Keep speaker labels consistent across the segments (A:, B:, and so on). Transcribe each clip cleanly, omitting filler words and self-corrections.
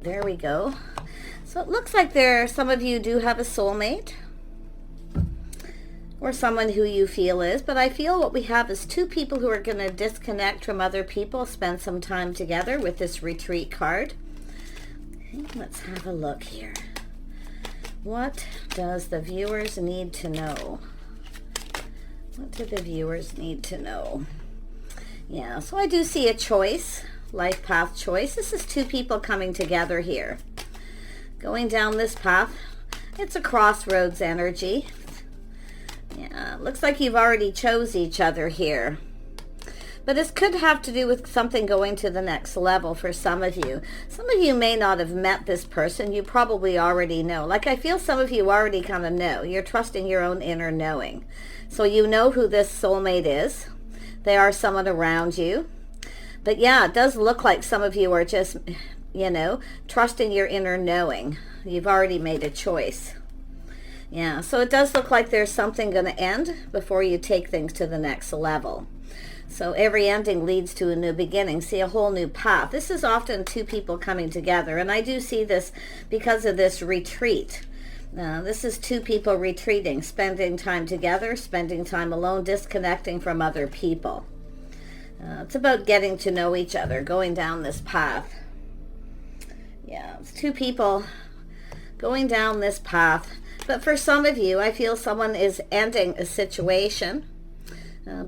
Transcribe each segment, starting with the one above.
A: there we go. So it looks like some of you do have a soulmate, or someone who you feel is, but I feel what we have is two people who are going to disconnect from other people, spend some time together with this retreat card. Okay, let's have a look here. What does the viewers need to know? What do the viewers need to know? Yeah, so I do see a choice, life path choice. This is two people coming together here. Going down this path, it's a crossroads energy. Yeah, looks like you've already chose each other here. But this could have to do with something going to the next level for some of you. Some of you may not have met this person. You probably already know. Like, I feel some of you already kind of know. You're trusting your own inner knowing. So you know who this soulmate is. They are someone around you. But yeah, it does look like some of you are just, you know, trusting your inner knowing. You've already made a choice. Yeah, so it does look like there's something going to end before you take things to the next level. So every ending leads to a new beginning. See, a whole new path. This is often two people coming together. And I do see this because of this retreat. This is two people retreating, spending time together, spending time alone, disconnecting from other people. It's about getting to know each other, going down this path. Yeah, it's two people going down this path. But for some of you, I feel someone is ending a situation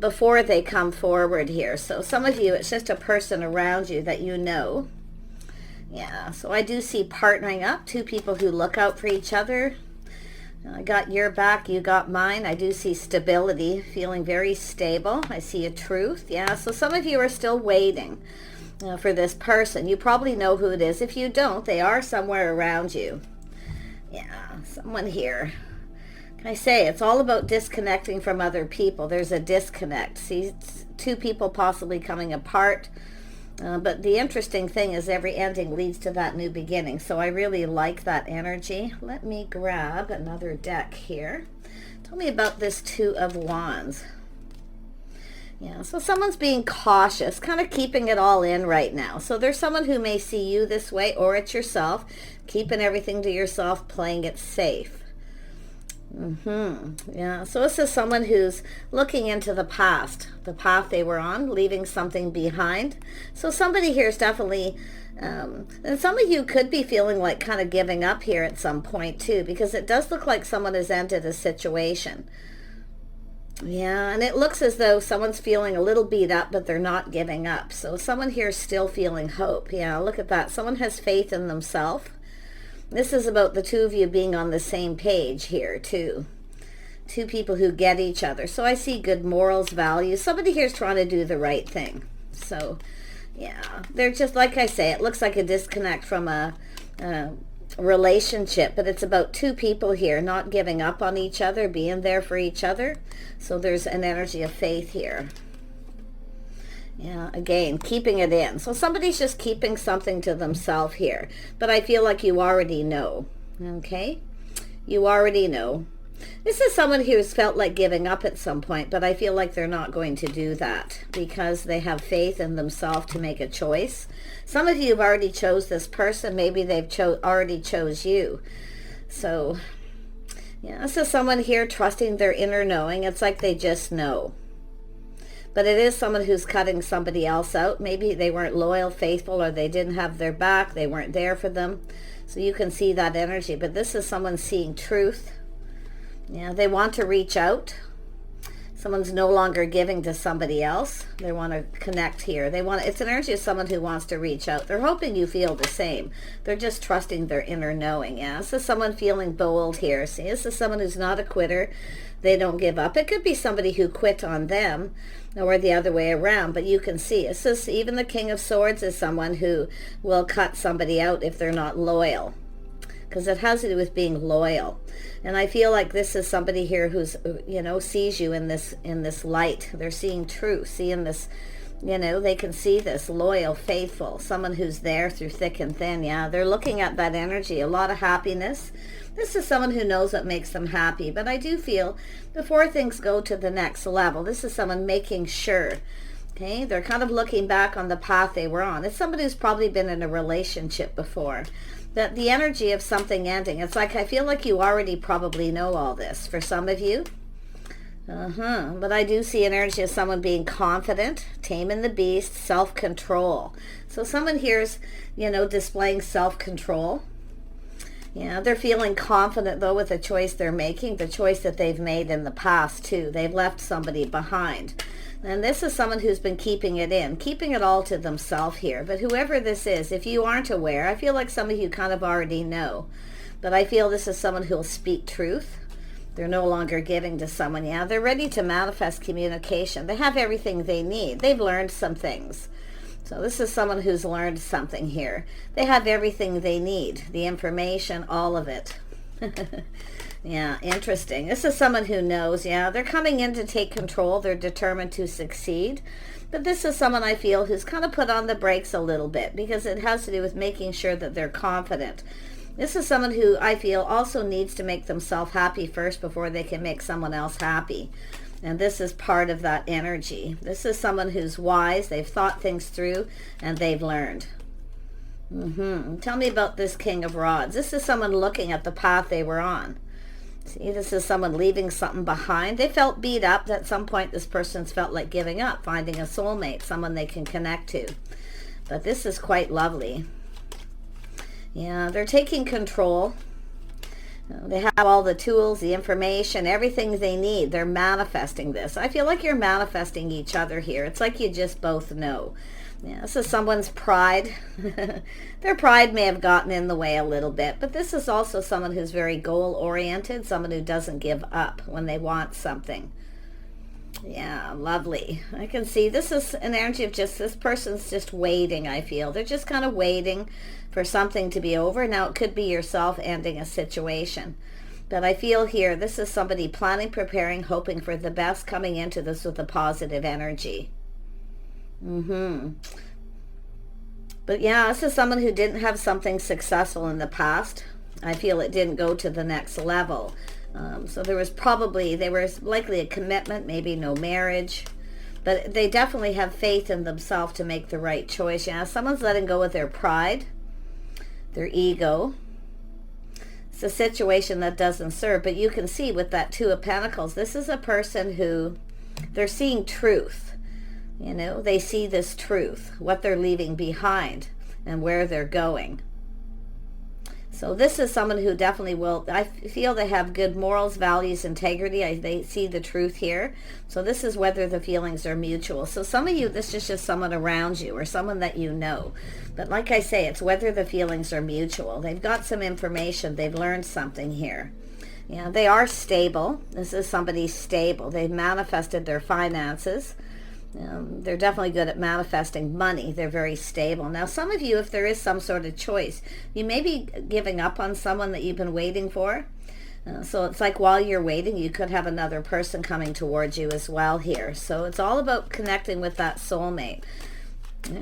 A: before they come forward here. So some of you, it's just a person around you that you know. Yeah, so I do see partnering up, two people who look out for each other. I got your back, you got mine. I do see stability, feeling very stable. I see a truth. Yeah, so some of you are still waiting for this person. You probably know who it is. If you don't, they are somewhere around you. Yeah, someone here. Can I say it's all about disconnecting from other people? There's a disconnect. See, two people possibly coming apart. But the interesting thing is every ending leads to that new beginning. So I really like that energy. Let me grab another deck here. Tell me about this Two of Wands. Yeah, so someone's being cautious, kind of keeping it all in right now. So there's someone who may see you this way, or it's yourself, keeping everything to yourself, playing it safe. Yeah, so this is someone who's looking into the past, the path they were on, leaving something behind. So somebody here is definitely, and some of you could be feeling like kind of giving up here at some point too, because it does look like someone has ended a situation. Yeah, and it looks as though someone's feeling a little beat up, but they're not giving up. So someone here is still feeling hope. Yeah, look at that. Someone has faith in themselves. This is about the two of you being on the same page here, too. Two people who get each other. So I see good morals, values. Somebody here is trying to do the right thing. So, yeah, they're just, like I say, it looks like a disconnect from a relationship, but it's about two people here not giving up on each other, being there for each other. So there's an energy of faith here. Yeah, again, keeping it in. So somebody's just keeping something to themselves here, but I feel like you already know. Okay, you already know. This is someone who's felt like giving up at some point, but I feel like they're not going to do that because they have faith in themselves to make a choice. Some of you have already chose this person. Maybe they've already chose you. So, yeah, this is someone here trusting their inner knowing. It's like they just know. But it is someone who's cutting somebody else out. Maybe they weren't loyal, faithful, or they didn't have their back. They weren't there for them. So you can see that energy. But this is someone seeing truth. Yeah, they want to reach out. Someone's no longer giving to somebody else. They want to connect here. It's an energy of someone who wants to reach out. They're hoping you feel the same. They're just trusting their inner knowing. Yeah, this is someone feeling bold here. See, this is someone who's not a quitter. They don't give up. It could be somebody who quit on them or the other way around, but you can see this is even the King of Swords is someone who will cut somebody out if they're not loyal, because it has to do with being loyal. And I feel like this is somebody here who's, you know, sees you in this light. They're seeing truth, seeing this, you know, they can see this loyal, faithful, someone who's there through thick and thin. Yeah, they're looking at that energy, a lot of happiness. This is someone who knows what makes them happy. But I do feel before things go to the next level, this is someone making sure, Okay, they're kind of looking back on the path they were on. It's somebody who's probably been in a relationship before. That the energy of something ending, it's like I feel like you already probably know all this for some of you. But I do see an energy of someone being confident, taming the beast, self-control. So someone here's, displaying self-control. Yeah, they're feeling confident, though, with the choice they're making, the choice that they've made in the past, too. They've left somebody behind. And this is someone who's been keeping it in, keeping it all to themselves here. But whoever this is, if you aren't aware, I feel like some of you kind of already know. But I feel this is someone who'll speak truth. They're no longer giving to someone. Yeah, they're ready to manifest communication. They have everything they need. They've learned some things. So this is someone who's learned something here. They have everything they need, the information, all of it. Yeah, interesting. This is someone who knows, yeah, they're coming in to take control. They're determined to succeed. But this is someone I feel who's kind of put on the brakes a little bit because it has to do with making sure that they're confident. This is someone who I feel also needs to make themselves happy first before they can make someone else happy. And this is part of that energy. This is someone who's wise. They've thought things through and they've learned. Tell me about this King of Rods. This is someone looking at the path they were on. See, this is someone leaving something behind. They felt beat up. At some point, this person's felt like giving up, finding a soulmate, someone they can connect to. But this is quite lovely. Yeah, they're taking control. They have all the tools, the information, everything they need. They're manifesting this. I feel like you're manifesting each other here. It's like you just both know. Yeah, this is someone's pride. Their pride may have gotten in the way a little bit, but this is also someone who's very goal-oriented, someone who doesn't give up when they want something. Yeah, lovely. I can see this is an energy of just this person's just waiting, I feel. They're just kind of waiting for something to be over. Now, it could be yourself ending a situation. But I feel here, this is somebody planning, preparing, hoping for the best, coming into this with a positive energy. But yeah, this is someone who didn't have something successful in the past. I feel it didn't go to the next level. So there was likely a commitment, maybe no marriage. But they definitely have faith in themselves to make the right choice. Yeah, someone's letting go of their pride, their ego. It's a situation that doesn't serve. But you can see with that Two of Pentacles, this is a person who, they're seeing truth. They see this truth, what they're leaving behind and where they're going. So this is someone who definitely will, I feel they have good morals, values, integrity. They see the truth here. So this is whether the feelings are mutual. So some of you, this is just someone around you or someone that you know. But like I say, it's whether the feelings are mutual. They've got some information. They've learned something here. Yeah, they are stable. This is somebody stable. They've manifested their finances. They're definitely good at manifesting money. They're very stable. Now, some of you, if there is some sort of choice, you may be giving up on someone that you've been waiting for. So it's like while you're waiting, you could have another person coming towards you as well here. So it's all about connecting with that soulmate.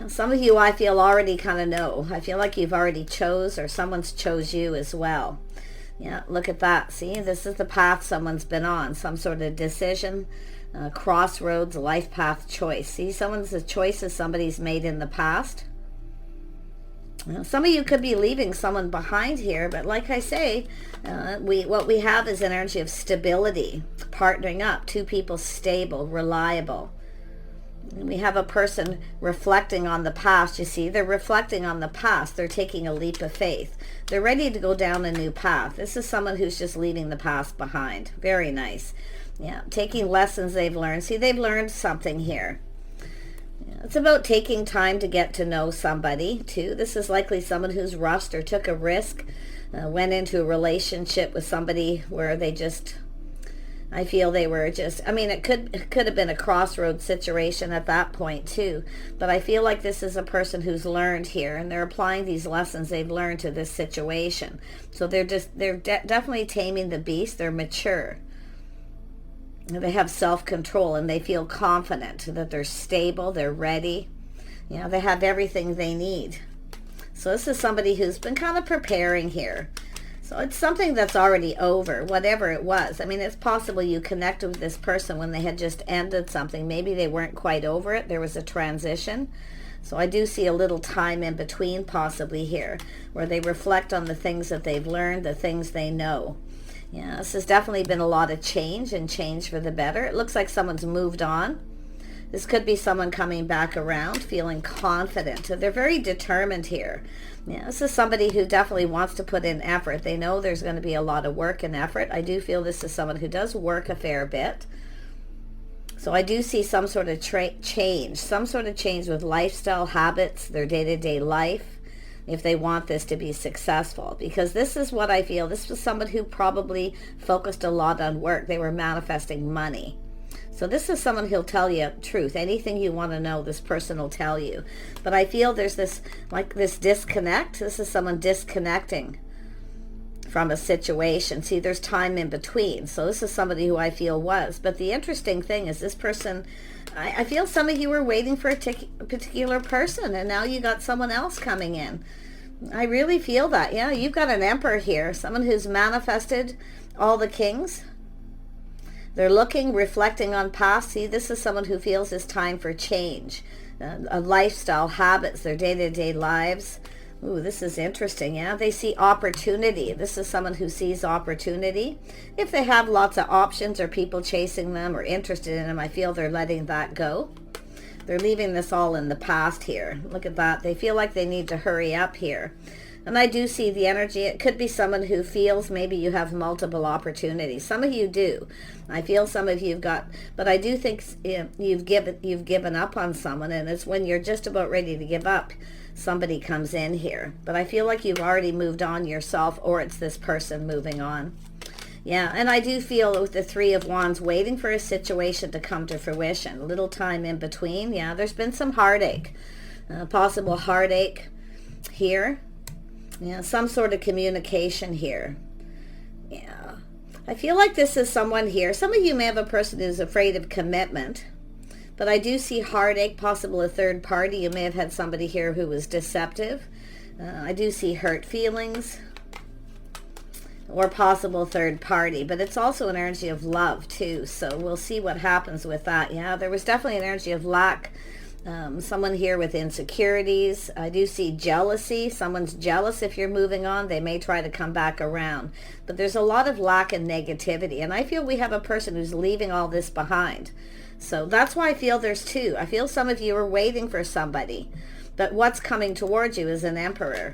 A: Some of you, I feel, already kind of know. I feel like you've already chose or someone's chose you as well. Yeah, look at that. See, this is the path someone's been on, some sort of decision. Crossroads, life path choice. See, the choices somebody's made in the past. Some of you could be leaving someone behind here, but like I say, what we have is an energy of stability, partnering up, two people stable, reliable. And we have a person reflecting on the past. You see, they're reflecting on the past. They're taking a leap of faith. They're ready to go down a new path. This is someone who's just leaving the past behind. Very nice. Yeah, taking lessons they've learned. See, they've learned something here. Yeah, it's about taking time to get to know somebody, too. This is likely someone who's rushed or took a risk, went into a relationship with somebody where they just, I feel they were just, it could have been a crossroads situation at that point, too. But I feel like this is a person who's learned here, and they're applying these lessons they've learned to this situation. So they're definitely taming the beast. They're mature. They have self-control and they feel confident that they're stable, they're ready. They have everything they need. So this is somebody who's been kind of preparing here. So it's something that's already over, whatever it was. I mean, it's possible you connected with this person when they had just ended something. Maybe they weren't quite over it. There was a transition. So I do see a little time in between possibly here where they reflect on the things that they've learned, the things they know. Yeah, this has definitely been a lot of change, and change for the better. It looks like someone's moved on. This could be someone coming back around, feeling confident. They're very determined here. Yeah, this is somebody who definitely wants to put in effort. They know there's going to be a lot of work and effort. I do feel this is someone who does work a fair bit. So I do see some sort of change with lifestyle habits, their day-to-day life, if they want this to be successful. Because this is what I feel. This was someone who probably focused a lot on work. They were manifesting money. So this is someone who'll tell you truth. Anything you want to know, this person will tell you. But I feel there's this disconnect. This is someone disconnecting from a situation. See, there's time in between. So this is somebody who I feel was. But the interesting thing is this person, I feel some of you were waiting for a particular person, and now you got someone else coming in. I really feel that. Yeah, you've got an emperor here, someone who's manifested all the kings. They're looking, reflecting on past. See, this is someone who feels it's time for change. Lifestyle, habits, their day-to-day lives. Ooh, this is interesting. Yeah, they see opportunity. This is someone who sees opportunity. If they have lots of options or people chasing them or interested in them, I feel they're letting that go. They're leaving this all in the past here. Look at that. They feel like they need to hurry up here. And I do see the energy. It could be someone who feels maybe you have multiple opportunities. Some of you do. I feel some of you've got, but I do think you've given up on someone, and it's when you're just about ready to give up, somebody comes in here. But I feel like you've already moved on yourself, or it's this person moving on. Yeah, and I do feel with the Three of Wands, waiting for a situation to come to fruition. A little time in between. Yeah, there's been some heartache, possible heartache here. Yeah, some sort of communication here. Yeah. I feel like this is someone here. Some of you may have a person who's afraid of commitment. But I do see heartache, possible a third party. You may have had somebody here who was deceptive. I do see hurt feelings. Or possible third party. But it's also an energy of love too. So we'll see what happens with that. Yeah, there was definitely an energy of lack. Someone here with insecurities. I do see jealousy. Someone's jealous if you're moving on. They may try to come back around. But there's a lot of lack and negativity. And I feel we have a person who's leaving all this behind. So that's why I feel there's two. I feel some of you are waiting for somebody. But what's coming towards you is an emperor.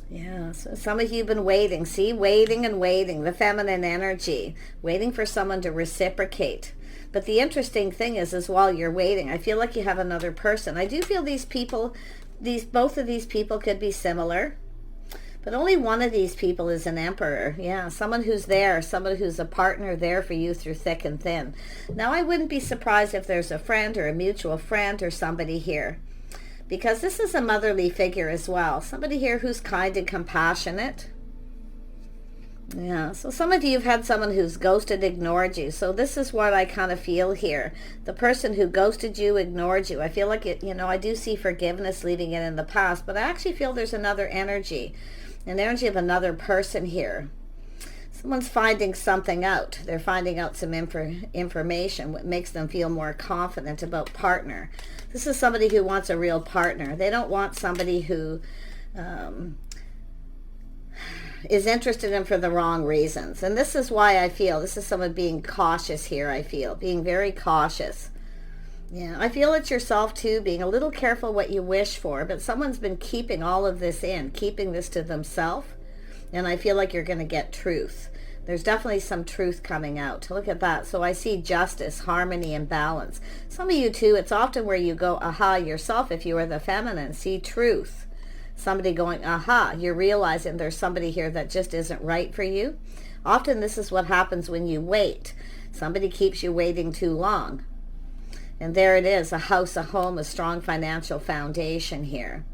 A: Yeah, so some of you have been waiting. See, waiting and waiting. The feminine energy. Waiting for someone to reciprocate. But the interesting thing is while you're waiting, I feel like you have another person. I do feel these people, both of these people could be similar. But only one of these people is an emperor. Yeah, someone who's there, someone who's a partner there for you through thick and thin. Now, I wouldn't be surprised if there's a friend or a mutual friend or somebody here. Because this is a motherly figure as well. Somebody here who's kind and compassionate. Yeah, so some of you have had someone who's ghosted, ignored you. So this is what I kind of feel here. The person who ghosted you, ignored you. I feel like it, I do see forgiveness, leaving it in the past. But I actually feel there's another energy. An energy of another person here. Someone's finding something out. They're finding out some information, what makes them feel more confident about partner. This is somebody who wants a real partner. They don't want somebody who is interested in for the wrong reasons. And this is why I feel this is someone being cautious here. I feel being very cautious. Yeah, I feel it's yourself too, being a little careful what you wish for. But someone's been keeping all of this in, keeping this to themselves. And I feel like you're going to get truth. There's definitely some truth coming out. Look at that. So I see justice, harmony, and balance. Some of you too, it's often where you go, aha, yourself, if you are the feminine, see truth. Somebody going, aha, you're realizing there's somebody here that just isn't right for you. Often this is what happens when you wait. Somebody keeps you waiting too long. And there it is, a house, a home, a strong financial foundation here.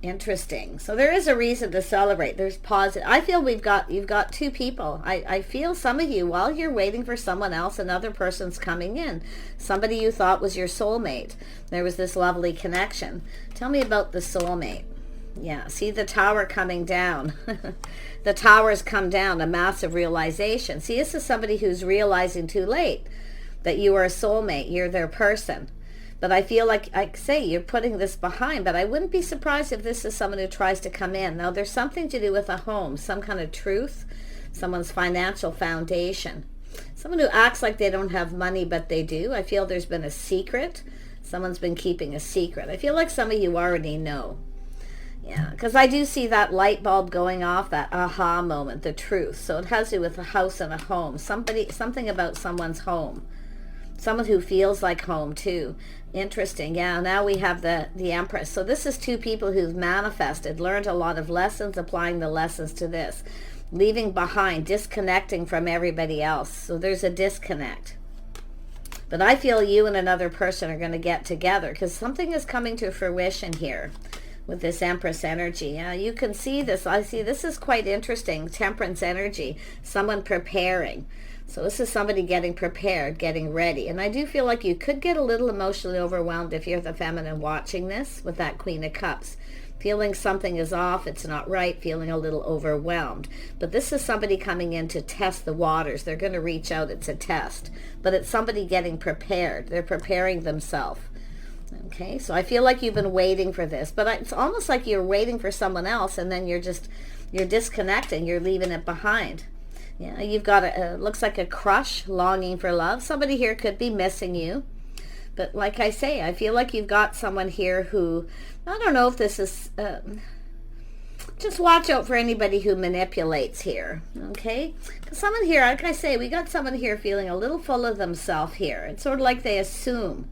A: Interesting. So there is a reason to celebrate. There's positive. I feel you've got two people. I feel some of you, while you're waiting for someone else, another person's coming in. Somebody you thought was your soulmate. There was this lovely connection. Tell me about the soulmate. Yeah, see the tower coming down. The tower's come down, a massive realization. See, this is somebody who's realizing too late that you are a soulmate, you're their person. But I feel like, I say, you're putting this behind, but I wouldn't be surprised if this is someone who tries to come in. Now, there's something to do with a home, some kind of truth, someone's financial foundation. Someone who acts like they don't have money, but they do. I feel there's been a secret. Someone's been keeping a secret. I feel like some of you already know. Yeah, because I do see that light bulb going off, that aha moment, the truth. So it has to do with a house and a home. Something about someone's home. Someone who feels like home too. Interesting. Yeah, now we have the Empress. So this is two people who've manifested, learned a lot of lessons, applying the lessons to this. Leaving behind, disconnecting from everybody else. So there's a disconnect. But I feel you and another person are going to get together because something is coming to fruition here with this Empress energy. Yeah, you can see this. I see this is quite interesting. Temperance energy. Someone preparing. So this is somebody getting prepared, getting ready. And I do feel like you could get a little emotionally overwhelmed if you're the feminine watching this with that Queen of Cups. Feeling something is off, it's not right, feeling a little overwhelmed. But this is somebody coming in to test the waters. They're going to reach out, it's a test. But it's somebody getting prepared. They're preparing themselves. Okay, so I feel like you've been waiting for this. But it's almost like you're waiting for someone else and then you're disconnecting, you're leaving it behind. Yeah, you've got looks like a crush, longing for love. Somebody here could be missing you. But like I say, I feel like you've got someone here who, I don't know if this is, just watch out for anybody who manipulates here, okay? Because someone here, like I say, we got someone here feeling a little full of themselves here. It's sort of like they assume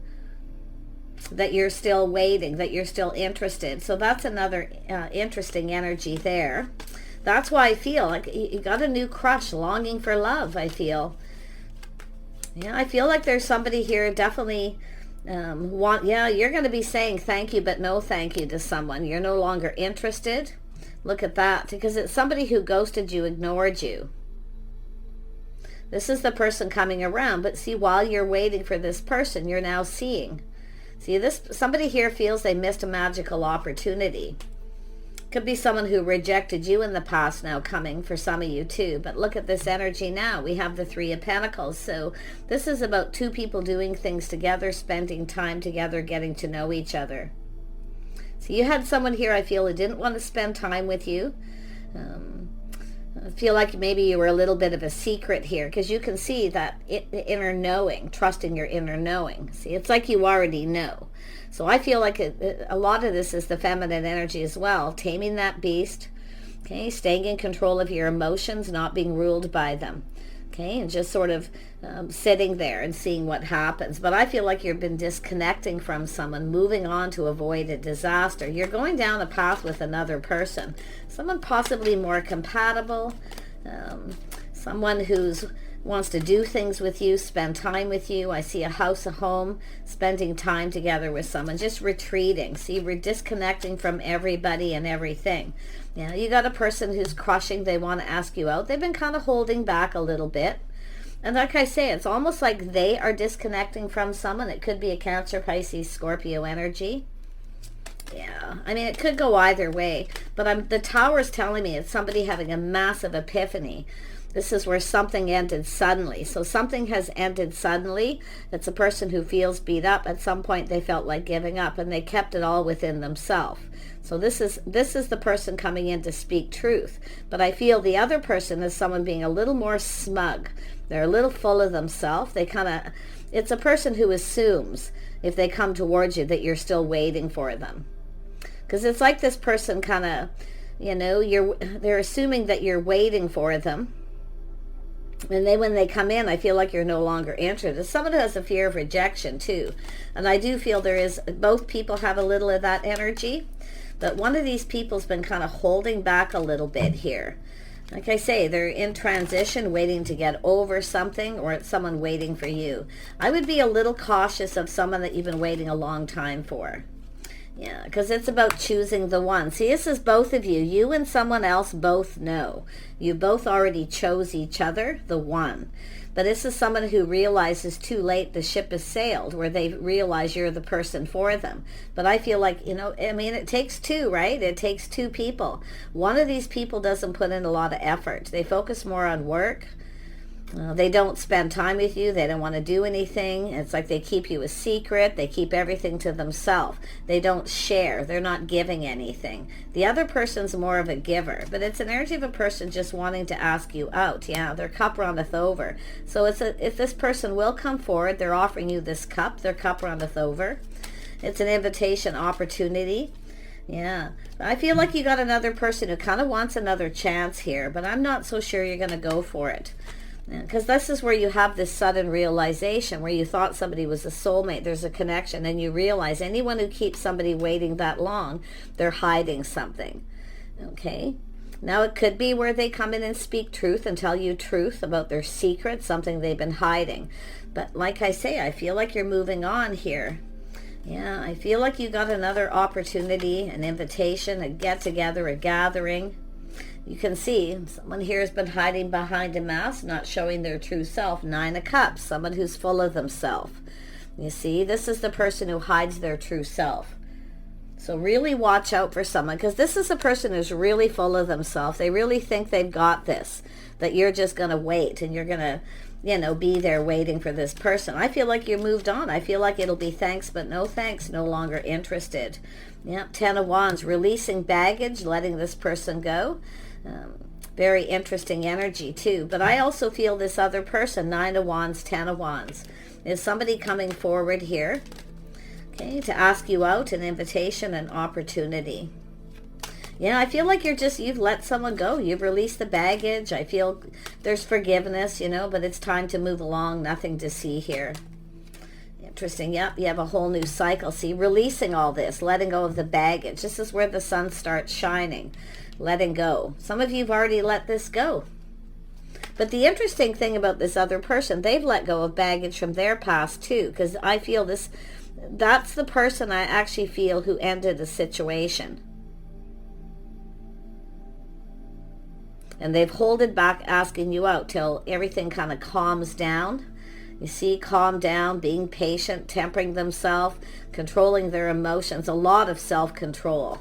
A: that you're still waiting, that you're still interested. So that's another interesting energy there. That's why I feel like you got a new crush, longing for love, I feel. Yeah, I feel like there's somebody here definitely you're going to be saying thank you, but no thank you to someone. You're no longer interested. Look at that, because it's somebody who ghosted you, ignored you. This is the person coming around, but see, while you're waiting for this person, you're now seeing. See, somebody here feels they missed a magical opportunity. Could be someone who rejected you in the past now coming for some of you too. But look at this energy now. We have the Three of Pentacles. So this is about two people doing things together, spending time together, getting to know each other. So you had someone here, I feel, who didn't want to spend time with you. I feel like maybe you were a little bit of a secret here because you can see that inner knowing, trusting your inner knowing. See, it's like you already know. So I feel like a lot of this is the feminine energy as well, taming that beast, okay, staying in control of your emotions, not being ruled by them, okay, and just sort of sitting there and seeing what happens. But I feel like you've been disconnecting from someone, moving on to avoid a disaster. You're going down a path with another person, someone possibly more compatible, someone who's wants to do things with you, spend time with you. I see a house, a home, spending time together with someone, just retreating. See, we're disconnecting from everybody and everything. Yeah, you got a person who's crushing, they want to ask you out. They've been kind of holding back a little bit. And like I say, it's almost like they are disconnecting from someone. It could be a Cancer, Pisces, Scorpio energy. Yeah, I mean, it could go either way. But the Tower's telling me it's somebody having a massive epiphany. This is where something ended suddenly. So something has ended suddenly. It's a person who feels beat up. At some point they felt like giving up and they kept it all within themselves. So this is the person coming in to speak truth. But I feel the other person is someone being a little more smug. They're a little full of themselves. It's a person who assumes if they come towards you that you're still waiting for them. Because it's like this person kind of, they're assuming that you're waiting for them. And when they come in, I feel like you're no longer interested. Someone who has a fear of rejection too. And I do feel both people have a little of that energy. But one of these people's been kind of holding back a little bit here. Like I say, they're in transition, waiting to get over something, or it's someone waiting for you. I would be a little cautious of someone that you've been waiting a long time for. Yeah, because it's about choosing the one. See, this is both of you. You and someone else both know. You both already chose each other, the one. But this is someone who realizes too late the ship has sailed, where they realize you're the person for them. But I feel like, I mean, it takes two, right? It takes two people. One of these people doesn't put in a lot of effort. They focus more on work. They don't spend time with you. They don't want to do anything. It's like they keep you a secret. They keep everything to themselves. They don't share. They're not giving anything. The other person's more of a giver, but it's an energy of a person just wanting to ask you out. Yeah, their cup runneth over. So if this person will come forward, they're offering you this cup. Their cup runneth over. It's an invitation opportunity. Yeah, I feel like you got another person who kind of wants another chance here, but I'm not so sure you're going to go for it. Because this is where you have this sudden realization where you thought somebody was a soulmate, there's a connection, and you realize anyone who keeps somebody waiting that long, they're hiding something. Okay? Now it could be where they come in and speak truth and tell you truth about their secret, something they've been hiding. But like I say, I feel like you're moving on here. Yeah, I feel like you got another opportunity, an invitation, a get-together, a gathering. You can see someone here has been hiding behind a mask, not showing their true self. 9 of Cups, someone who's full of themselves. You see, this is the person who hides their true self. So really watch out for someone, because this is a person who's really full of themselves. They really think they've got this, that you're just going to wait and you're going to, be there waiting for this person. I feel like you moved on. I feel like it'll be thanks, but no thanks, no longer interested. Yeah, 10 of Wands, releasing baggage, letting this person go. Very interesting energy too. But I also feel this other person, 9 of Wands, 10 of Wands, is somebody coming forward here, okay, to ask you out, an invitation, an opportunity. Yeah, I feel like you've let someone go. You've released the baggage. I feel there's forgiveness, but it's time to move along. Nothing to see here. Interesting. Yep, you have a whole new cycle. See, releasing all this, letting go of the baggage. This is where the sun starts shining. Letting go. Some of you have already let this go. But the interesting thing about this other person, they've let go of baggage from their past too, because I feel that's the person I actually feel who ended the situation. And they've holded back asking you out till everything kind of calms down. You see, calm down, being patient, tempering themselves, controlling their emotions, a lot of self-control.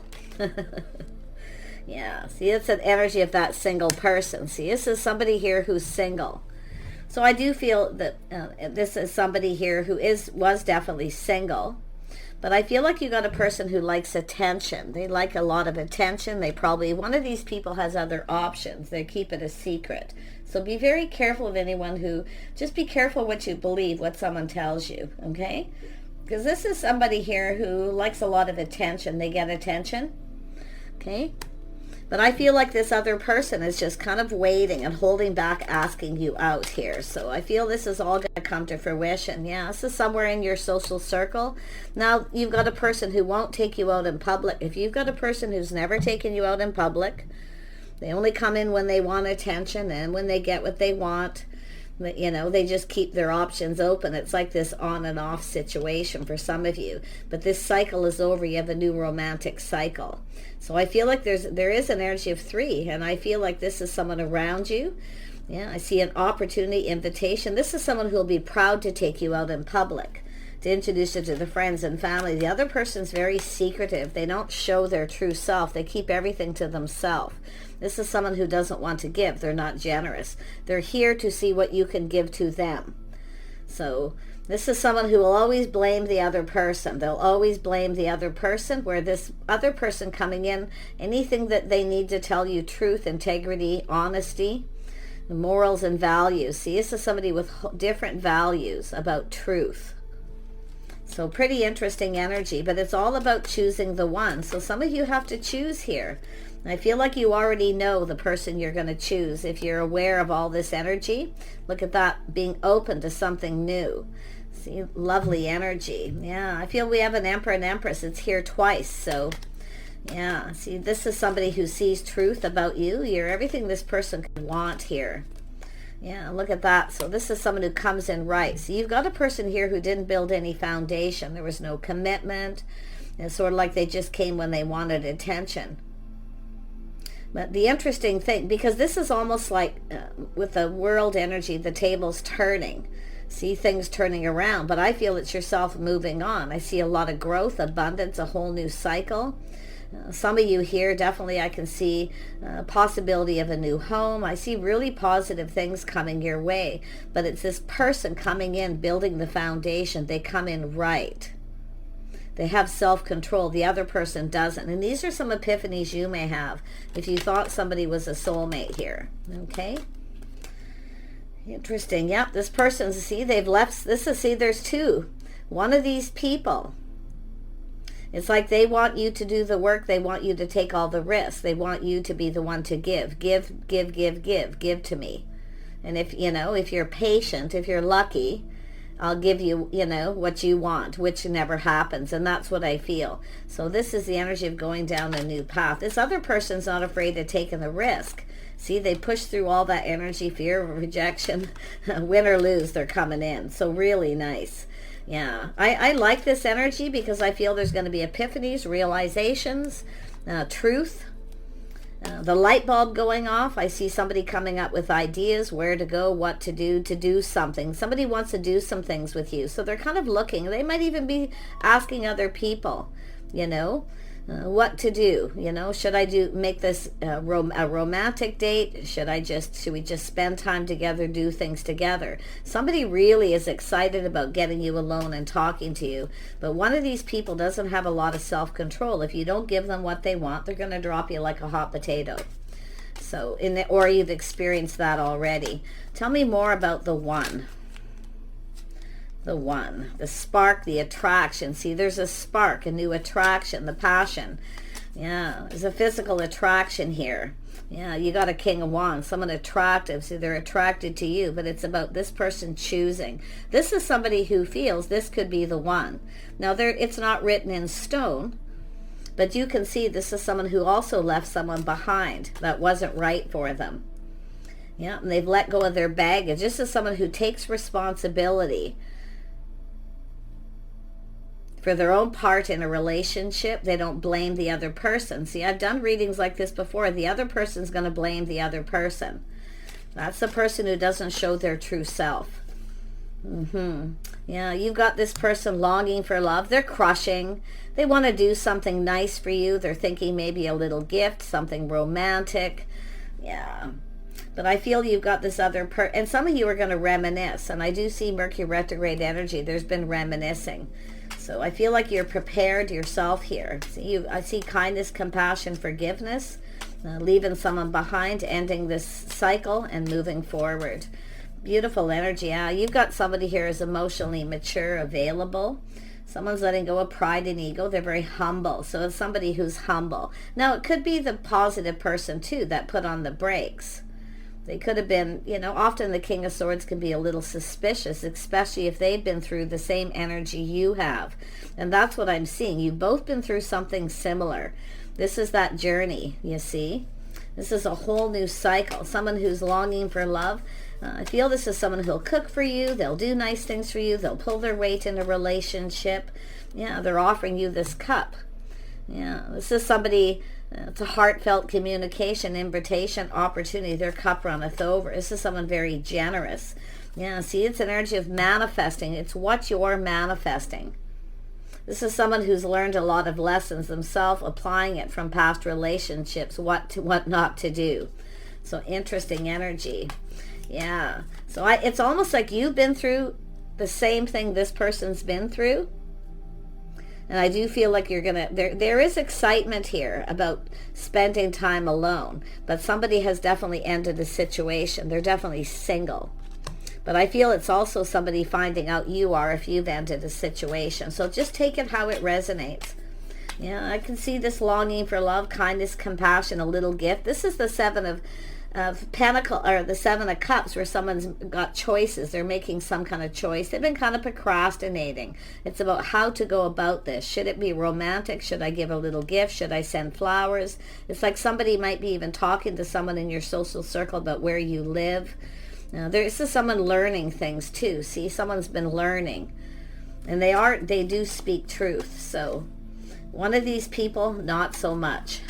A: Yeah, see, it's an energy of that single person. See, this is somebody here who's single. So I do feel that this is somebody here who was definitely single. But I feel like you got a person who likes attention. They like a lot of attention. One of these people has other options. They keep it a secret. So be very careful of just be careful what you believe, what someone tells you, okay? Because this is somebody here who likes a lot of attention. They get attention, okay? But I feel like this other person is just kind of waiting and holding back asking you out here. So I feel this is all going to come to fruition. Yeah, this is somewhere in your social circle. Now, you've got a person who won't take you out in public. If you've got a person who's never taken you out in public, they only come in when they want attention and when they get what they want. They just keep their options open. It's like this on and off situation for some of you. But this cycle is over. You have a new romantic cycle. So I feel like there is an energy of 3, and I feel like this is someone around you. Yeah, I see an opportunity, invitation. This is someone who will be proud to take you out in public, to introduce you to the friends and family. The other person's very secretive. They don't show their true self. They keep everything to themselves. This is someone who doesn't want to give. They're not generous. They're here to see what you can give to them. So this is someone who will always blame the other person. They'll always blame the other person, where this other person coming in, anything that they need to tell you truth, integrity, honesty, morals, and values. See, this is somebody with different values about truth. So pretty interesting energy, but it's all about choosing the one. So some of you have to choose here. I feel like you already know the person you're going to choose. If you're aware of all this energy, look at that, being open to something new. See, lovely energy. Yeah, I feel we have an Emperor and Empress. It's here twice. So, yeah, see, this is somebody who sees truth about you. You're everything this person could want here. Yeah, look at that. So this is someone who comes in right. So you've got a person here who didn't build any foundation. There was no commitment. It's sort of like they just came when they wanted attention. But the interesting thing, because this is almost like with the world energy, the table's turning. See things turning around, but I feel it's yourself moving on. I see a lot of growth, abundance, a whole new cycle. Some of you here, definitely I can see possibility of a new home. I see really positive things coming your way, but it's this person coming in, building the foundation. They come in right. They have self-control. The other person doesn't. And these are some epiphanies you may have if you thought somebody was a soulmate here. Okay? Interesting. Yep, this person, see, they've left. See, there's two. One of these people, it's like they want you to do the work. They want you to take all the risks. They want you to be the one to give. Give to me. And if you're patient, if you're lucky, I'll give you, what you want, which never happens. And that's what I feel. So this is the energy of going down a new path. This other person's not afraid of taking the risk. See, they push through all that energy, fear of rejection. Win or lose, they're coming in. So really nice. Yeah, I like this energy because I feel there's going to be epiphanies, realizations, truth. The light bulb going off. I see somebody coming up with ideas, where to go, what to do something. Somebody wants to do some things with you. So they're kind of looking. They might even be asking other people, what to do. Should I make this a romantic date? Should we just spend time together, do things together? Somebody really is excited about getting you alone and talking to you. But one of these people doesn't have a lot of self-control. If you don't give them what they want, they're going to drop you like a hot potato. So, or you've experienced that already. Tell me more about the one. The one, the spark, the attraction. See, there's a spark, a new attraction, the passion. Yeah, there's a physical attraction here. Yeah, you got a King of Wands, someone attractive. See, they're attracted to you, but it's about this person choosing. This is somebody who feels this could be the one. Now, it's not written in stone, but you can see this is someone who also left someone behind that wasn't right for them. Yeah, and they've let go of their baggage. This is someone who takes responsibility for their own part in a relationship. They don't blame the other person. See, I've done readings like this before. The other person's going to blame the other person. That's the person who doesn't show their true self. Yeah, you've got this person longing for love. They're crushing. They want to do something nice for you. They're thinking maybe a little gift, something romantic. Yeah. But I feel you've got this other and some of you are going to reminisce. And I do see Mercury retrograde energy. There's been reminiscing. So I feel like you're prepared yourself here. I see kindness, compassion, forgiveness, leaving someone behind, ending this cycle and moving forward. Beautiful energy. Yeah, you've got somebody here who's emotionally mature, available. Someone's letting go of pride and ego. They're very humble. So it's somebody who's humble. Now, it could be the positive person, too, that put on the brakes. They could have been, often the King of Swords can be a little suspicious, especially if they've been through the same energy you have. And that's what I'm seeing. You've both been through something similar. This is that journey, you see. This is a whole new cycle. Someone who's longing for love. I feel this is someone who'll cook for you. They'll do nice things for you. They'll pull their weight in a relationship. Yeah, they're offering you this cup. Yeah, this is somebody... It's a heartfelt communication, invitation, opportunity. Their cup runneth over. This is someone very generous. Yeah, see, it's an energy of manifesting. It's what you're manifesting. This is someone who's learned a lot of lessons themselves, applying it from past relationships, what not to do. So interesting energy. Yeah. So it's almost like you've been through the same thing this person's been through. And I do feel like you're going to, there is excitement here about spending time alone. But somebody has definitely ended the situation. They're definitely single. But I feel it's also somebody finding out you are if you've ended a situation. So just take it how it resonates. Yeah, I can see this longing for love, kindness, compassion, a little gift. This is the Seven of Pentacles, or the Seven of Cups, where someone's got choices. They're making some kind of choice. They've been kind of procrastinating. It's about how to go about this. Should it be romantic? Should I give a little gift? Should I send flowers? It's like somebody might be even talking to someone in your social circle about where you live. Now, this is someone learning things too. See, someone's been learning, and they do speak truth. So One of these people, not so much.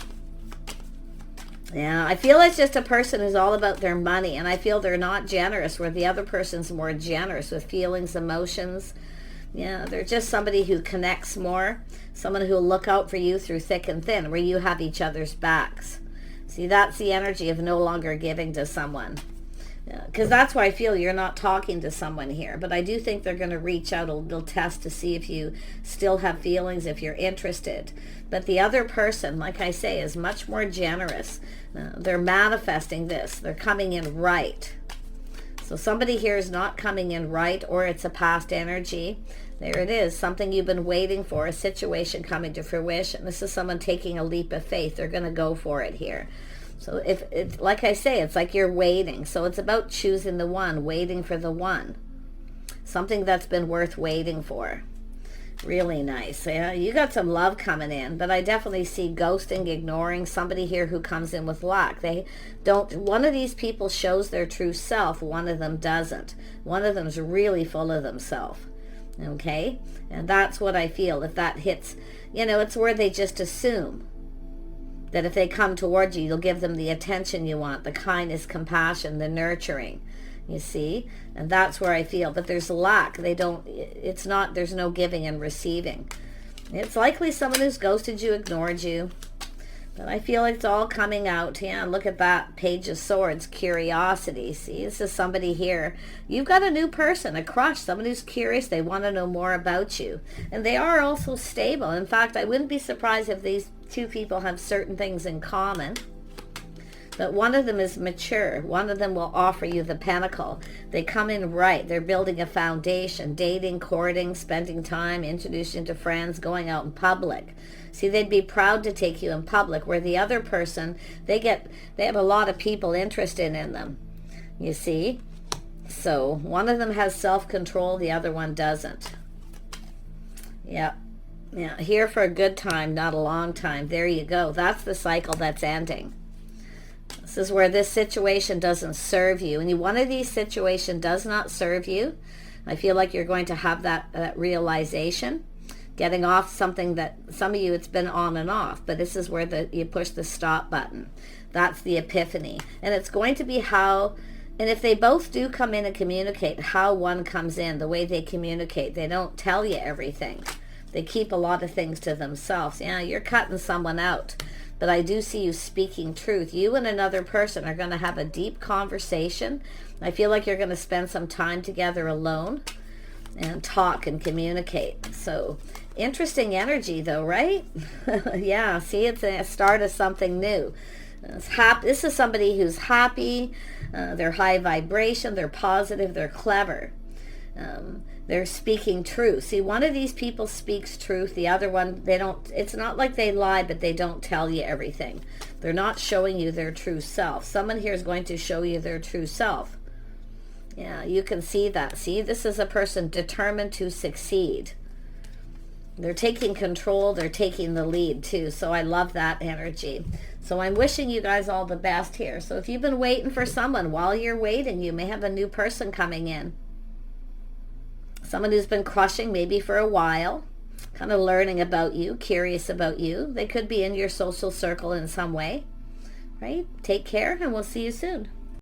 A: Yeah, I feel it's just a person who's all about their money, and I feel they're not generous, where the other person's more generous with feelings, emotions. Yeah, they're just somebody who connects more, someone who will look out for you through thick and thin, where you have each other's backs. See, that's the energy of no longer giving to someone. Because that's why I feel you're not talking to someone here. But I do think they're going to reach out a little test to see if you still have feelings, if you're interested. But the other person, like I say, is much more generous. They're manifesting this. They're coming in right. So somebody here is not coming in right, or it's a past energy. There it is, something you've been waiting for, a situation coming to fruition. This is someone taking a leap of faith. They're going to go for it here. So if it's like I say, it's like you're waiting. So it's about choosing the one, waiting for the one. Something that's been worth waiting for. Really nice. Yeah, you got some love coming in, but I definitely see ghosting, ignoring, somebody here who comes in with luck. They don't, one of these people shows their true self, one of them doesn't. One of them's really full of themselves. Okay? And that's what I feel. If that hits, it's where they just assume that if they come towards you, you'll give them the attention you want, the kindness, compassion, the nurturing. You see? And that's where I feel. But there's lack. There's no giving and receiving. It's likely someone who's ghosted you, ignored you. But I feel like it's all coming out. Yeah, look at that Page of Swords, curiosity. See, this is somebody here. You've got a new person, a crush, someone who's curious. They want to know more about you. And they are also stable. In fact, I wouldn't be surprised if these two people have certain things in common. But one of them is mature. One of them will offer you the pentacle. They come in right. They're building a foundation, dating, courting, spending time, introducing to friends, going out in public. See, they'd be proud to take you in public, where the other person, they have a lot of people interested in them. You see? So one of them has self-control, the other one doesn't. Yeah. Yeah, here for a good time, not a long time. There you go. That's the cycle that's ending. This is where this situation doesn't serve you. And one of these situations does not serve you. I feel like you're going to have that realization. Getting off something that, some of you, it's been on and off. But this is where you push the stop button. That's the epiphany. And it's going to be how, and if they both do come in and communicate, how one comes in, the way they communicate. They don't tell you everything. They keep a lot of things to themselves. Yeah, you're cutting someone out. But I do see you speaking truth. You and another person are going to have a deep conversation. I feel like you're going to spend some time together alone and talk and communicate. So interesting energy though, right? Yeah, see, it's a start of something new. This is somebody who's happy. They're high vibration. They're positive. They're clever. They're speaking truth. See, one of these people speaks truth. The other one, they don't. It's not like they lie, but they don't tell you everything. They're not showing you their true self. Someone here is going to show you their true self. Yeah, you can see that. See, this is a person determined to succeed. They're taking control. They're taking the lead too. So I love that energy. So I'm wishing you guys all the best here. So if you've been waiting for someone, while you're waiting, you may have a new person coming in. Someone who's been crushing maybe for a while, kind of learning about you, curious about you. They could be in your social circle in some way, right? Take care, and we'll see you soon.